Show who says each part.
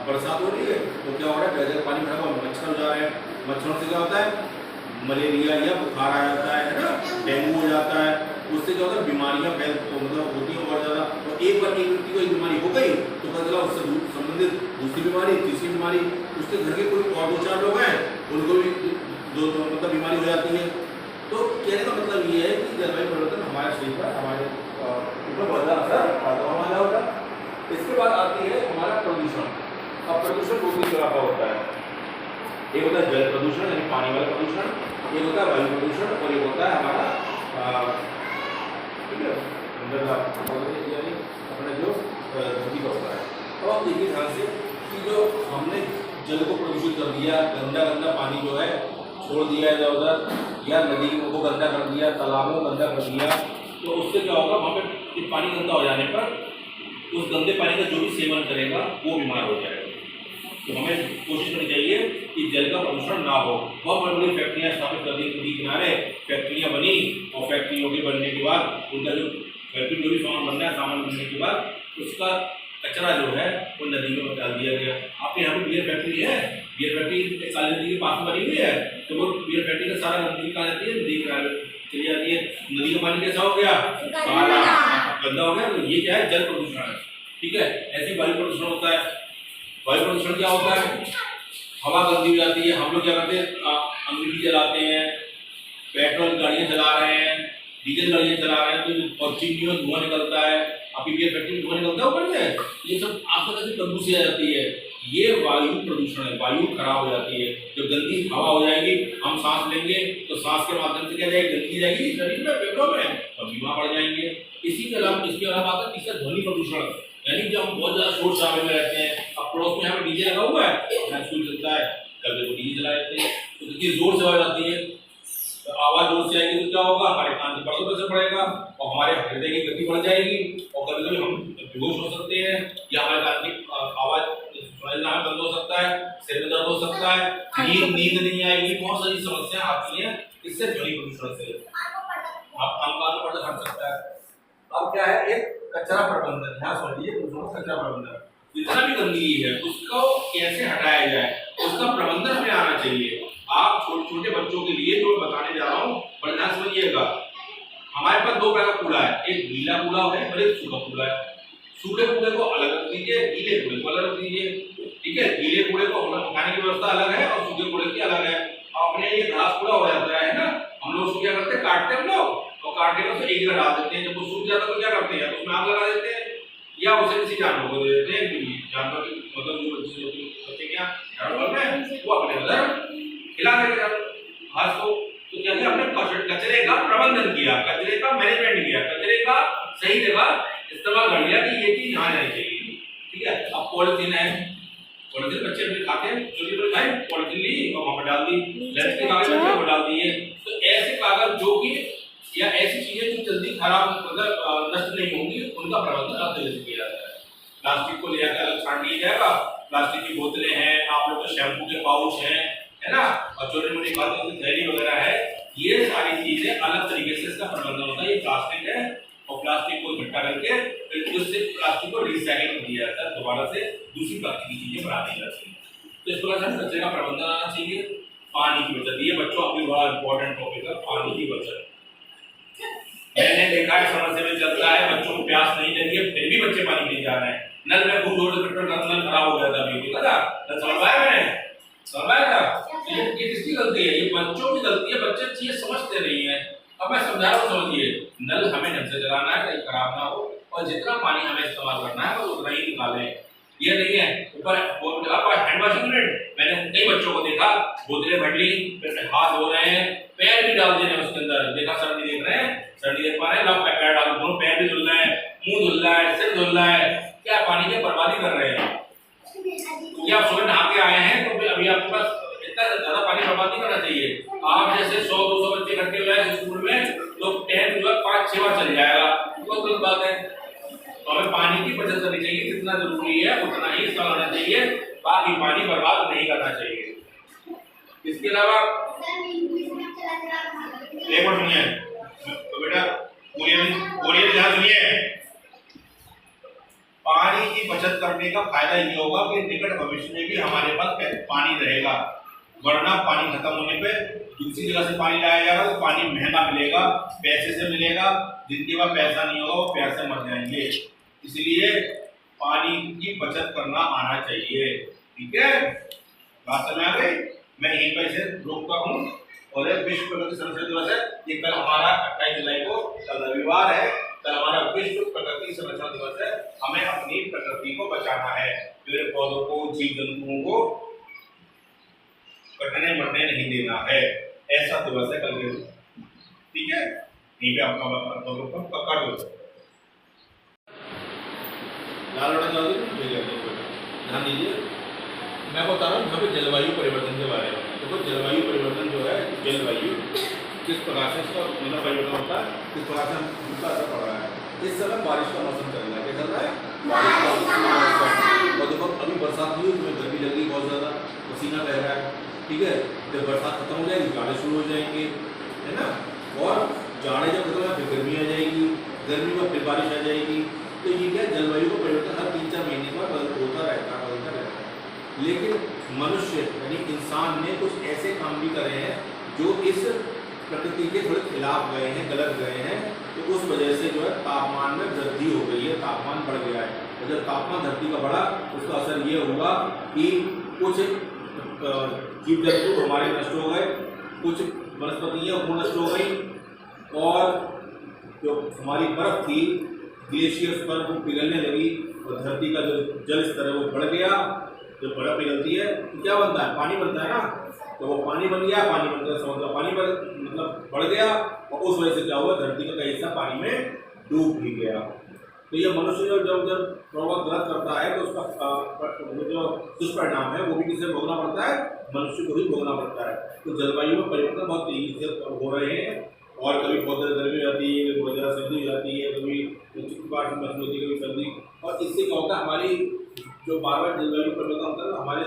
Speaker 1: अब बरसात हो रही है तो क्या हो रहा है, जगह पानी भरा हुआ, मच्छर हो जा रहे हैं, मच्छरों से क्या होता है, मलेरिया या बुखार आ जाता है ना, डेंगू हो जाता है, उससे क्या होता है बीमारियां फैल मतलब होती हैं और ज़्यादा। तो एक बार एक व्यक्ति को एक बीमारी हो गई तो पता चला उससे संबंधित दूसरी बीमारी, तीसरी बीमारी, उसके घर के कोई और 2-4 लोग हैं उनको भी मतलब बीमारी हो जाती है। तो कहने का मतलब ये है कि जलवायु परिवर्तन हमारे शरीर पर, हमारे ऊपर बहुत ज़्यादा असर हमारा होगा। इसके बाद आती है हमारा प्रदूषण। अब प्रदूषण 2-3 तरह का होता है, एक होता है जल प्रदूषण यानी पानी वाला प्रदूषण, एक होता है वायु प्रदूषण और एक होता है हमारा ठीक है यानी अपना जो धरती का होता है। अब आप देखिए ध्यान से कि जो हमने जल को प्रदूषित कर दिया, गंदा गंदा पानी जो है छोड़ दिया इधर उधर, या नदी को गंदा कर दिया, तालाबों को गंदा कर दिया, तो उससे क्या होगा, वहाँ पे पानी गंदा हो जाने पर उस गंदे पानी का जो भी सेवन करेगा वो बीमार हो जाएगा। तो हमें कोशिश करनी चाहिए कि जल का प्रदूषण ना हो। बहुत बड़ी बड़ी फैक्ट्रियाँ स्थापित कर दी, नदी किनारे फैक्ट्रियाँ बनी और फैक्ट्रियों के बनने के बाद उनका जो फैक्ट्री जो भी सामान बनना है, सामान बनने के बाद उसका कचरा जो है वो नदी में डाल दिया गया। आपके यहाँ पे बियर फैक्ट्री है, बियर फैक्ट्री काली नदी के पास में बनी हुई है, तो वो बियर फैक्ट्री का सारा गंदगी कहाँ जाती है, नदी किनारे चली जाती है। नदी का पानी कैसा हो गया, काला गंदा हो गया, तो ये क्या है, जल प्रदूषण है। ठीक है, ऐसी वायु प्रदूषण होता है। वायु प्रदूषण क्या होता है, हवा गंदी हो जाती है। हम लोग क्या करते हैं, अंगीठी जलाते हैं, पेट्रोल गाड़ियाँ चला रहे हैं, डीजल गाड़ियाँ चला रहे हैं, तो और चिमनियों में धुआं निकलता है, आपकी बियर फैक्ट्री में धुआं निकलता है ऊपर से, ये सब आसपास ऐसी बदबू सी आ जाती है, ये वायु प्रदूषण है। वायु खराब हो जाती है, जब गंदी हवा हो जाएगी, हम सांस लेंगे तो सांस के माध्यम से क्या जाएगी, गंदगी जाएगी शरीर में, फेफड़ों में, और बीमार पड़ जाएंगे। इसके अलावा आता है तीसरा ध्वनि प्रदूषण, यानी जब हम बहुत ज्यादा शोर शराबे में रहते हैं, अब पड़ोस में यहाँ पे डीजे लगा हुआ है, महसूस चलता है, कभी वो डीजे चला देते हैं, तो कितनी जोर से आवाज आती है, तो आवाज जोर से आएगी तो क्या होगा, हमारे कान के पर्दों पर असर पड़ेगा और हमारे हृदय की गति बढ़ जाएगी और कभी कभी हम बेहोश हो सकते हैं, या हमारे कान की आवाज सुनना बंद हो सकता है, सिर में दर्द हो सकता है, नींद नहीं आएगी, बहुत सारी समस्याएं आती हैं इससे, ध्वनि प्रदूषण से आप काम कान पर हट सकता है। अब क्या है, एक कचरा प्रबंधन, ध्यान समझिए, कचरा प्रबंधन, जितना भी गंदगी है उसको कैसे हटाया जाए, उसका प्रबंधन हमें आना चाहिए। आप छोटे छोटे बच्चों के लिए जो बताने जा रहा हूँ, बड़े ध्यान समझिएगा। हमारे पास 2 प्रकार का कूड़ा है, एक गीला कूड़ा है और एक सूखा कूड़ा है। सूखे कूड़े को अलग रख दीजिए, गीले कूड़े को अलग रख दीजिए। ठीक है, गीले कूड़े को उठाने की व्यवस्था अलग है और सूखे कूड़े की अलग है। अपने ये घास कूड़ा हो जाता है ना, हम लोग उसको क्या करते हैं, काटते हैं हम लोग, और काटने को एक जगह डाल देते हैं, जब वो सूख जाता है तो क्या करते हैं, उसमें आग लगा देते हैं या उसे किसी जानवर को दे देते हैं। जानवर मतलब जो बच्चे क्या जानवर में वो अपने अंदर खिला देगा घास को। तो क्या हमने कचरे का प्रबंधन किया, कचरे का मैनेजमेंट किया, कचरे का सही जगह इस्तेमाल कर लिया कि ये चीज यहाँ जानी चाहिए। ठीक है, अब पॉलिथीन है, पॉलिथीन बच्चे अपने खाते हैं, छोटी छोटी खाए, पॉलिथीन ली और वहाँ पर डाल दी, लंच के कागज बच्चे को डाल दिए। तो ऐसे कागज जो कि या ऐसी चीजें जो जल्दी खराब मतलब नष्ट नहीं होंगी, उनका प्रबंधन आप तरह से किया जाता है। प्लास्टिक को ले जाकर अलग छांट लिया जाएगा, प्लास्टिक की बोतलें हैं, आप लोग के शैम्पू के पाउच हैं, है ना, और छोटी मोटी बातों की थैली वगैरह है, ये सारी चीजें अलग तरीके से इसका प्रबंधन होता है। ये प्लास्टिक है और प्लास्टिक को इकट्ठा करके फिर उससे प्लास्टिक को रिसाइकिल कर दिया जाता है, दोबारा से दूसरी प्लास्टिक की चीजें बना दी जाती है। तो इस प्रकार से कचरे का प्रबंधन आना चाहिए। पानी की बचत, ये बच्चों अभी बड़ा इंपॉर्टेंट टॉपिक है, पानी की बचत। मैंने देखा है समस्या में चलता है, बच्चों को प्यास नहीं लगी है फिर भी बच्चे पानी पी जा रहे हैं। नल में खूब जोर से नल खराब हो गया था, अभी देखा था, समझवाया मैंने, समझाया था। ये किसकी गलती है, ये बच्चों की गलती है, बच्चे चीजें समझते नहीं है। अब मैं समझा रहा हूँ, समझिए, नल हमें ढंग से चलाना है, कहीं खराब ना हो, और जितना पानी हमें इस्तेमाल करना है वो उतना ही निकालें। ये नहीं है ऊपर हैंड वॉशिंग यूनिट, मैंने कई बच्चों को देखा, बोतलें भर ली, फिर हाथ धो रहे हैं, पैर भी डाल दे रहे हैं उसके अंदर, देखा सर नहीं देख रहे हैं, सर नहीं देख पा रहे हैं, पैर डाल दो, पैर भी धुल रहे हैं, मुंह धुल रहा है, सिर धुल रहा है, क्या पानी की बर्बादी कर रहे हैं। क्योंकि आप सुबह नहा के आए हैं तो अभी आपके पास इतना ज्यादा पानी बर्बाद नहीं करना चाहिए। आप जैसे 100-200 बच्चे इकट्ठे हुए हैं स्कूल में, तो 5-6 बार चल जाएगा, बहुत गलत बात है। तो हमें पानी की बचत करनी चाहिए, जितना जरूरी है उतना ही इस्तेमाल करना चाहिए, बाकी पानी बर्बाद नहीं करना चाहिए। इसके अलावा एक बार सुनिए तो बेटा, बोलिए ध्यान सुनिए, 1 पानी की बचत करने का फायदा ये होगा कि निकट भविष्य में भी हमारे पास पानी रहेगा, वरना पानी खत्म होने पे दूसरी जगह से पानी लाया जाएगा तो पानी महंगा मिलेगा, पैसे से मिलेगा, जिनके पास पैसा नहीं होगा वो प्यासे मर जाएंगे। इसलिए पानी की बचत करना आना चाहिए। ठीक है, बात समझ आ गई? मैं यहीं पर इसे रोकता हूँ। और विश्व प्रकृति संरक्षण दिवस है, ये कल हमारा 28 जुलाई को, कल रविवार है, कल हमारा विश्व प्रकृति संरक्षण दिवस है। हमें अपनी प्रकृति को बचाना है, पेड़ पौधों को, जीव जंतुओं को कटने मरने नहीं देना है, ऐसा दिवस है कल के दिन। ठीक है, यहीं पे आपका पक्का दो ध्यान दीजिए। मैं बता रहा हूँ यहाँ पे जलवायु परिवर्तन के बारे में। देखो जलवायु परिवर्तन जो है, जलवायु किस प्रकार से इसका मतलब परिवर्तन होता है, किस प्रकार से उसका असर पड़ रहा है। इस समय बारिश का मौसम चल रहा है, क्या चल रहा है? बारिश का मौसम। और देखो अभी बरसात हुई, तुम्हें गर्मी लग रही बहुत ज़्यादा, पसीना बह रहा है। ठीक है, जब बरसात खत्म हो जाएगी जाड़े शुरू हो जाएंगे, है ना। और जाड़े जब खत्म हो फिर गर्मी आ जाएगी, गर्मी में फिर बारिश आ जाएगी। तो ये क्या जलवायु का परिवर्तन हर 3-4 महीने का होता रहता है। लेकिन मनुष्य यानी इंसान ने कुछ ऐसे काम भी करे हैं जो इस प्रकृति के थोड़े खिलाफ गए हैं, गलत गए हैं। तो उस वजह से जो है तापमान में वृद्धि हो गई है, तापमान बढ़ गया है। और जब तापमान धरती का बढ़ा उसका असर ये हुआ कि कुछ जीव जंतु हमारे नष्ट हो गए, कुछ वनस्पतियाँ वो नष्ट हो गई, और जो हमारी बर्फ थी ग्लेशियर्स पर वो पिघलने लगी, और धरती का जो जल स्तर है वो बढ़ गया। जब बर्फ पिघलती है तो क्या बनता है? पानी बनता है ना। तो वो पानी बन गया, पानी बनकर समुद्र का पानी मतलब बढ़ गया, और उस वजह से क्या हुआ, धरती का कई हिस्सा पानी में डूब भी गया। तो ये मनुष्य जब थोड़ा गलत करता है तो उसका जो दुष्परिणाम है वो भी किसे भोगना पड़ता है? मनुष्य को ही भोगना पड़ता है। तो जलवायु में परिवर्तन बहुत तेजी से हो रहे हैं, और कभी बहुत ज़्यादा गर्मी हो जाती है, कभी बहुत ज़्यादा सर्दी हो जाती है, कभी चिपचिपाहट महसूस होती है, कभी सर्दी। और इससे क्या होता है, हमारी जो बार बार जलवायु परिवर्तन होता है हमारे